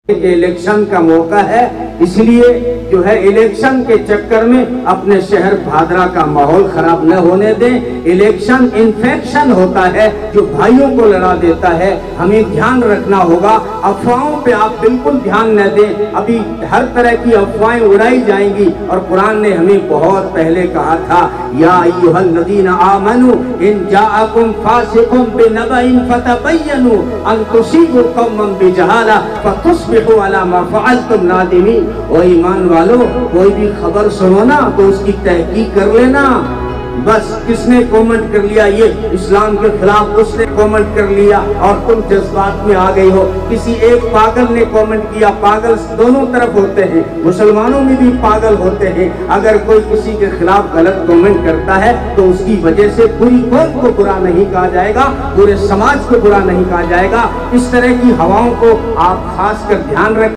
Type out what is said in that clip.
Election का मौका है, इसलिए जो है इलेक्शन के चक्कर में अपने शहर भादरा का माहौल खराब न होने दें। इलेक्शन इन्फेक्शन होता है जो भाइयों को लड़ा देता है, हमें ध्यान रखना होगा। अफवाहों पे आप बिल्कुल ध्यान न दें, अभी हर तरह की अफवाहें उड़ाई जाएंगी और कुरान ने हमें बहुत पहले कहा था, या अय्युहल्लज़ीना आमनू इन जाअकुम फासिकुम बिनबइन फतबय्यनु अन तुसीबू कौमन बिजहाला फतुस्बिहू अला मा फअलतुम नादिमीन। ओ ईमान वालों, कोई भी खबर सुनो ना तो उसकी तहकीक कर लेना। बस किसने कमेंट कर लिया ये इस्लाम के खिलाफ, उसने कमेंट कर लिया और तुम जज्बात में आ गई हो। किसी एक पागल ने कमेंट किया, पागल दोनों तरफ होते हैं, मुसलमानों में भी पागल होते हैं। अगर कोई किसी के खिलाफ गलत कमेंट करता है तो उसकी वजह से पूरी कौम को बुरा नहीं कहा जाएगा, पूरे समाज को बुरा नहीं कहा जाएगा। इस तरह की हवाओं को आप खास कर ध्यान रखें।